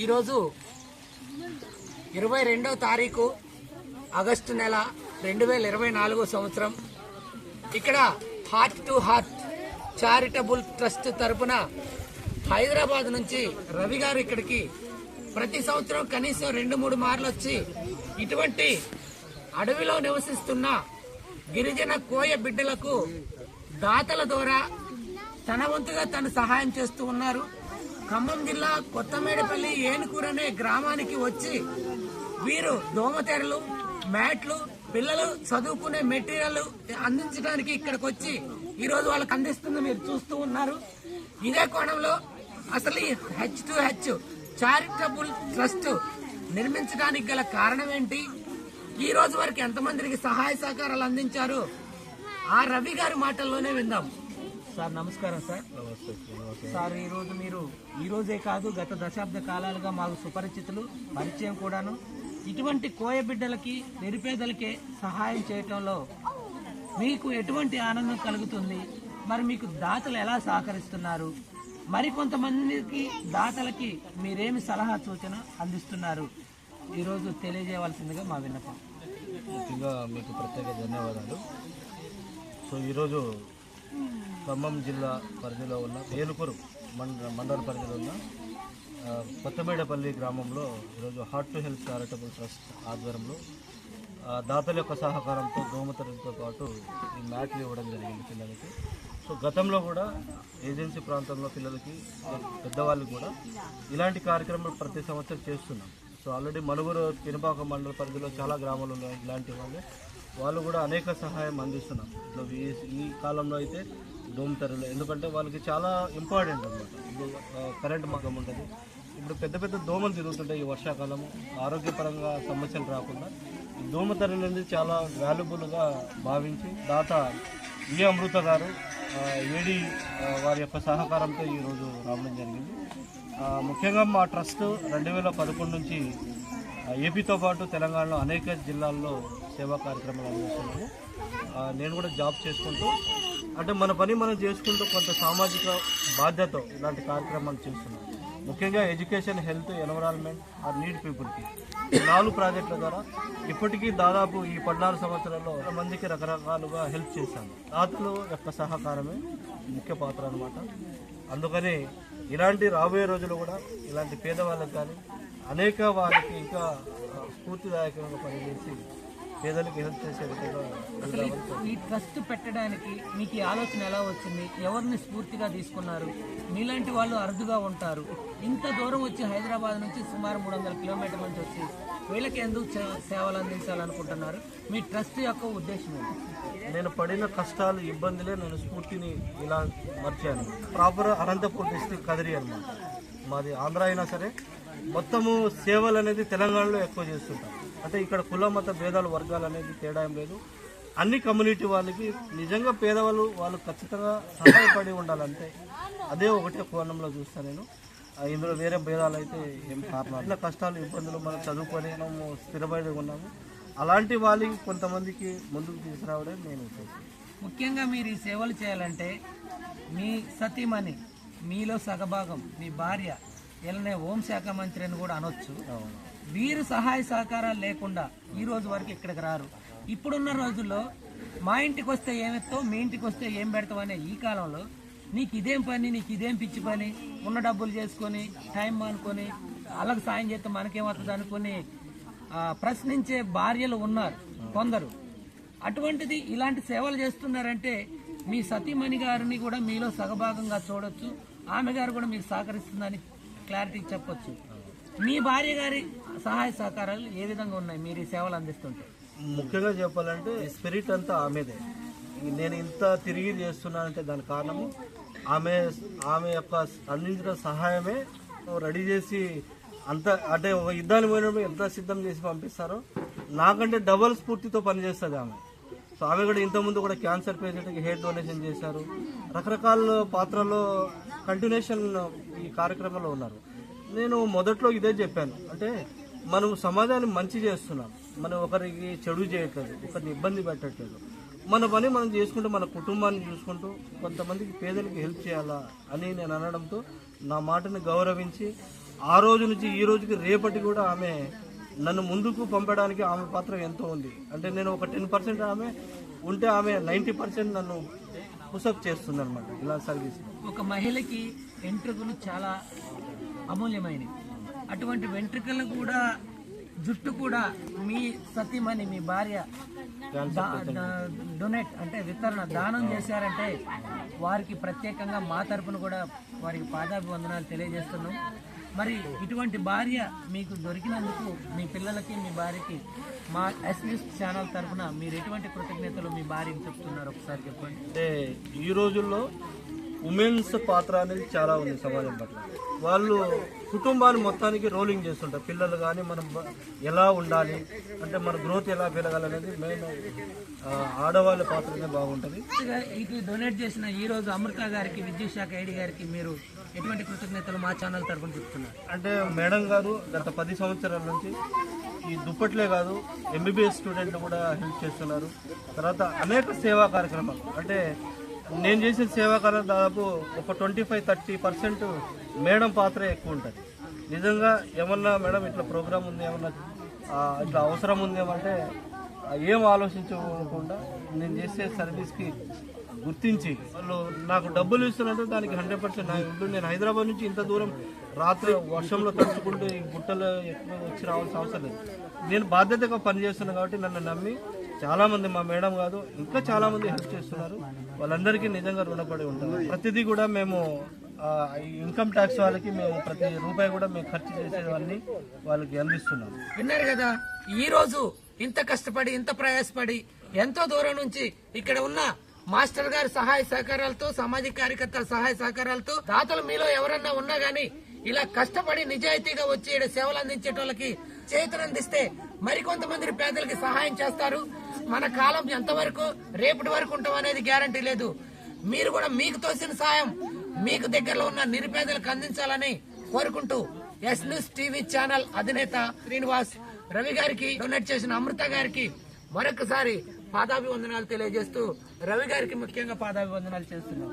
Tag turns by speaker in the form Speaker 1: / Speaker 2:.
Speaker 1: ఈరోజు 22వ తారీఖు ఆగస్టు నెల 2024 సంవత్సరం ఇక్కడ heart to heart charitable trust తరపున హైదరాబాద్ నుంచి రవి గారు ఇక్కడికి ప్రతి సంవత్సరం కనీసం 2-3 మార్లు వచ్చి ఇటువంటి అడవిలో నివసిస్తున్న గిరిజన కోయ బిడ్డలకు దాతల ద్వారా తన వంతుగా తను సహాయం చేస్తూ ఉన్నారు. ఖమ్మం జిల్లా కొత్తమేడపల్లి ఏనుకూరు అనే గ్రామానికి వచ్చి వీరు దోమతెరలు, మ్యాట్లు, పిల్లలు చదువుకునే మెటీరియల్ అందించడానికి ఇక్కడికి వచ్చి ఈరోజు వాళ్ళకి అందిస్తుంది మీరు చూస్తూ ఉన్నారు. ఇదే కోణంలో అసలు ఈ H2H చారిటబుల్ ట్రస్ట్ నిర్మించడానికి గల కారణం ఏంటి, ఈ రోజు వరకు ఎంతమందికి సహాయ సహకారాలు అందించారు, ఆ రవి గారి మాటల్లోనే విందాం. సార్ నమస్కారం. సార్ సార్ ఈరోజు మీరు ఈరోజే కాదు గత దశాబ్ద కాలాలుగా మాకు సుపరిచితులు, పరిచయం కూడాను. ఇటువంటి కోయ బిడ్డలకి, నిరుపేదలకి సహాయం చేయటంలో మీకు ఎటువంటి ఆనందం కలుగుతుంది? మరి మీకు దాతలు ఎలా సహకరిస్తున్నారు? మరి కొంతమందికి దాతలకి మీరేమి సలహా సూచన అందిస్తున్నారు? ఈరోజు తెలియజేయవలసిందిగా మా విన్నపం.
Speaker 2: ముఖ్యంగా మీకు ప్రత్యేక ధన్యవాదాలు. సో ఈరోజు ఖమ్మం జిల్లా పరిధిలో ఉన్న ఏనుకూరు మండల పరిధిలో ఉన్న కొత్తమేడపల్లి గ్రామంలో ఈరోజు heart to health charitable trust ఆధ్వర్యంలో దాతల యొక్క సహకారంతో దోమతెరలతో పాటు ఈ మ్యాట్లు ఇవ్వడం జరిగింది పిల్లలకి. సో గతంలో కూడా ఏజెన్సీ ప్రాంతంలో పిల్లలకి, పెద్దవాళ్ళకి కూడా ఇలాంటి కార్యక్రమాలు ప్రతి సంవత్సరం చేస్తున్నాం. సో ఆల్రెడీ మనుగురు పినపాక మండల పరిధిలో చాలా గ్రామాలు ఉన్నాయి ఇలాంటి వాళ్ళు కూడా అనేక సహాయం అందిస్తున్నాం. ఇట్లా ఈ కాలంలో అయితే దోమతెరలు, ఎందుకంటే వాళ్ళకి చాలా ఇంపార్టెంట్ అన్నమాట. ఇప్పుడు కరెంట్ మార్గం ఉంటుంది, ఇప్పుడు పెద్ద పెద్ద దోమలు తిరుగుతుంటాయి ఈ వర్షాకాలము, ఆరోగ్యపరంగా సమస్యలు రాకుండా ఈ దోమతెరలు అనేది చాలా వాల్యుబుల్గా భావించి దాత ఈ అమృత గారు ఏడి వారి యొక్క సహకారంతో ఈరోజు రావడం జరిగింది. ముఖ్యంగా మా ట్రస్ట్ 2011 నుంచి ఏపీతో పాటు తెలంగాణలో అనేక జిల్లాల్లో సేవా కార్యక్రమాలు అందిస్తున్నాము. నేను కూడా జాబ్ చేసుకుంటూ, అంటే మన పని మనం చేసుకుంటూ కొంత సామాజిక బాధ్యత ఇలాంటి కార్యక్రమాలు చేస్తున్నాం. ముఖ్యంగా education, health, environment or need పీపుల్కి 4 ప్రాజెక్టుల ద్వారా ఇప్పటికీ దాదాపు ఈ 14 సంవత్సరాల్లో మందికి రకరకాలుగా హెల్ప్ చేశాను. దాతలు యొక్క సహకారమే ముఖ్య పాత్ర అనమాట. అందుకని ఇలాంటి రాబోయే రోజులు కూడా ఇలాంటి పేదవాళ్ళకి కానీ అనేక వాళ్ళకి ఇంకా స్ఫూర్తిదాయకంగా పనిచేసి పేదలకు హెల్ప్ చేసే విధంగా.
Speaker 1: ఈ ట్రస్ట్ పెట్టడానికి మీకు ఈ ఆలోచన ఎలా వచ్చింది? ఎవరిని స్ఫూర్తిగా తీసుకున్నారు? మీలాంటి వాళ్ళు అరుదుగా ఉంటారు. ఇంత దూరం వచ్చి హైదరాబాద్ నుంచి సుమారు 300 కిలోమీటర్ల నుంచి వచ్చి వీళ్ళకి ఎందుకు సేవలు అందించాలనుకుంటున్నారు? మీ ట్రస్ట్ యొక్క ఉద్దేశం ఏంటి?
Speaker 2: నేను పడిన కష్టాలు, ఇబ్బందులే నేను స్ఫూర్తిని ఇలా మర్చాను. ప్రాపర్ అనంతపూర్ డిస్ట్రిక్ట్ కదిరి అనమాట మాది. ఆంధ్ర అయినా సరే మొత్తము సేవలు అనేది తెలంగాణలో ఎక్కువ చేస్తుంటాం. అంటే ఇక్కడ కుల మత భేదాలు, వర్గాలు అనేది తేడా ఏం లేదు. అన్ని కమ్యూనిటీ వాళ్ళకి నిజంగా పేదవాళ్ళు వాళ్ళు ఖచ్చితంగా సహాయపడి ఉండాలంటే అదే ఒకటే కోణంలో చూస్తాను నేను. ఇందులో వేరే భేదాలు అయితే ఏం కారణాలు, ఇలా కష్టాలు, ఇబ్బందులు, మనం చదువుకొని మనము స్థిరపడి ఉన్నాము, అలాంటి వాళ్ళకి కొంతమందికి ముందుకు తీసుకురావడం నేను ఉద్దేశం.
Speaker 1: ముఖ్యంగా మీరు ఈ సేవలు చేయాలంటే మీ సతీమణి, మీలో సగభాగం మీ భార్య, ఇలానే హోంశాఖ మంత్రి అని కూడా అనొచ్చు, వీరు సహాయ సహకారాలు లేకుండా ఈ రోజు వరకు ఇక్కడికి రారు. ఇప్పుడున్న రోజుల్లో మా ఇంటికి వస్తే ఏమెత్తావు, మీ ఇంటికి వస్తే ఏం పెడతావు అనే ఈ కాలంలో నీకు ఇదేం పని, నీకు ఇదేం పిచ్చి పని, ఉన్న డబ్బులు చేసుకొని టైం అనుకొని అలాగ సాయం చేస్తే మనకేమవుతుంది అనుకుని ప్రశ్నించే భార్యలు ఉన్నారు కొందరు. అటువంటిది ఇలాంటి సేవలు చేస్తున్నారంటే మీ సతీమణి గారిని కూడా మీలో సగభాగంగా చూడొచ్చు. ఆమె గారు కూడా మీకు సహకరిస్తుందని క్లారిటీ చెప్పొచ్చు. మీ భార్య గారి సహాయ సహకారాలు ఏ విధంగా ఉన్నాయి మీరు ఈ సేవలు అందిస్తుంటే?
Speaker 2: ముఖ్యంగా చెప్పాలంటే స్పిరిట్ అంతా ఆమెదే. నేను ఇంత తిరిగి చేస్తున్నానంటే దాని కారణము ఆమె యొక్క అందించిన సహాయమే. రెడీ చేసి అంత, అంటే ఒక యుద్ధాన్ని పోయినప్పుడు ఎంత సిద్ధం చేసి పంపిస్తారో నాకంటే డబల్ స్ఫూర్తితో పనిచేస్తుంది ఆమె. సో ఆమె కూడా ఇంతకుముందు కూడా క్యాన్సర్ పేషెంట్కి హెయిర్ డొనేషన్ చేశారు. రకరకాల పాత్రల్లో కంటిన్యూషన్ ఈ కార్యక్రమంలో ఉన్నారు. నేను మొదట్లో ఇదే చెప్పాను, అంటే మనం సమాజాన్ని మంచి చేస్తున్నాం, మనం ఒకరికి చెడు చేయట్లేదు, ఒకరిని ఇబ్బంది పెట్టట్లేదు. మన పని మనం చేసుకుంటూ మన కుటుంబాన్ని చూసుకుంటూ కొంతమందికి పేదలకు హెల్ప్ చేయాలా అని నేను అనడంతో నా మాటని గౌరవించి ఆ రోజు నుంచి ఈ రోజుకి రేపటి కూడా ఆమె నన్ను ముందుకు పంపడానికి ఆమె పాత్ర ఎంతో ఉంది. అంటే నేను ఒక 10% ఆమె ఉంటే ఆమె 90% నన్ను పుషప్ చేస్తుంది అనమాట. ఇలా సర్వీస్
Speaker 1: ఒక మహిళకి వెంట్రుకలు చాలా అమూల్యమైనవి. అటువంటి వెంట్రుకలు కూడా జుట్టు కూడా మీ సతీమణి మీ భార్య డొనేట్ అంటే వితరణ దానం చేశారంటే వారికి ప్రత్యేకంగా మా తరపున కూడా వారికి పాదాభివందనాలు తెలియజేస్తున్నాం. మరి ఇటువంటి భార్య మీకు దొరికినందుకు మీ పిల్లలకి మీ భార్యకి మా ఎస్న్యూస్ ఛానల్ తరఫున మీరు ఎటువంటి కృతజ్ఞతలు మీ భార్యకి చెప్తున్నారు ఒకసారి చెప్పండి.
Speaker 2: అంటే ఈ రోజుల్లో ఉమెన్స్ పాత్ర అనేది చాలా ఉంది సమాజం పట్ల. వాళ్ళు కుటుంబాన్ని మొత్తానికి రోలింగ్ చేస్తుంటారు. పిల్లలు కానీ మనం ఎలా ఉండాలి అంటే మన గ్రోత్ ఎలా పెరగాలనేది మెయిన్ ఆడవాళ్ళ పాత్రనే బాగుంటుంది.
Speaker 1: ఇది డొనేట్ చేసిన ఈ రోజు అమృత గారికి విద్యుత్ శాఖ ఐడి గారికి మీరు ఎటువంటి కృతజ్ఞతలు మా ఛానల్ తరఫున చెప్తున్నారు?
Speaker 2: అంటే మేడం గారు గత 10 సంవత్సరాల నుంచి ఈ దుప్పట్లే కాదు ఎంబీబీఎస్ స్టూడెంట్లు కూడా హెల్ప్ చేస్తున్నారు. తర్వాత అనేక సేవా కార్యక్రమాలు అంటే నేను చేసిన సేవా కార్యక్రమం దాదాపు ఒక 25-30% మేడం పాత్ర ఎక్కువ ఉంటుంది. నిజంగా ఏమన్నా మేడం ఇట్లా ప్రోగ్రామ్ ఉంది ఏమన్నా ఇట్లా అవసరం ఉందేమంటే ఏం ఆలోచించకుండా నేను చేసే సర్వీస్కి గుర్తించి వాళ్ళు నాకు డబ్బులు ఇస్తున్నట్టు దానికి 100% నా ఉంటుంది. నేను హైదరాబాద్ నుంచి ఇంత దూరం రాత్రి వర్షంలో తడుచుకుంటూ ఈ గుట్టలు ఎక్కువ వచ్చి రావాల్సిన అవసరం లేదు. నేను బాధ్యతగా పనిచేస్తున్నాను కాబట్టి నన్ను నమ్మి చాలామంది మా మేడం కాదు ఇంకా చాలామంది హెల్ప్ చేస్తున్నారు. వాళ్ళందరికీ నిజంగా రుణపడి ఉంటారు. ప్రతిదీ కూడా మేము ఇన్కమ్ ట్యాక్స్ వాళ్ళకి మేము ప్రతి రూపాయి కూడా మేము ఖర్చు చేసేవన్నీ వాళ్ళకి అందిస్తున్నాం.
Speaker 1: విన్నారు కదా, ఈ రోజు ఇంత కష్టపడి ఇంత ప్రయాసపడి ఎంతో దూరం నుంచి ఇక్కడ ఉన్న మాస్టర్ గారి సహాయ సహకారాలతో సామాజిక కార్యకర్తల సహాయ సహకారాలతో దాతలు మీలో ఎవరన్నా ఉన్నా గానీ ఇలా కష్టపడి నిజాయితీగా వచ్చి ఇక్కడ సేవలు అందించేటోళ్ళకి చేతులందిస్తే మరికొంతమంది పేదలకి సహాయం చేస్తారు. మన కాలం ఎంతవరకు రేపటి వరకు ఉంటాం అనేది గ్యారంటీ లేదు. మీరు కూడా మీకు తోసిన సాయం మీకు దగ్గరలో ఉన్న నిరుపేదలకు అందించాలని కోరుకుంటూ ఎస్న్యూస్ టీవీ ఛానల్ అధినేత శ్రీనివాస్ రవి గారికి డొనేట్ చేసిన అమృత గారికి మరొకసారి పాదాభివందనాలు తెలియజేస్తూ రవి గారికి ముఖ్యంగా పాదాభివందనాలు చేస్తున్నాం.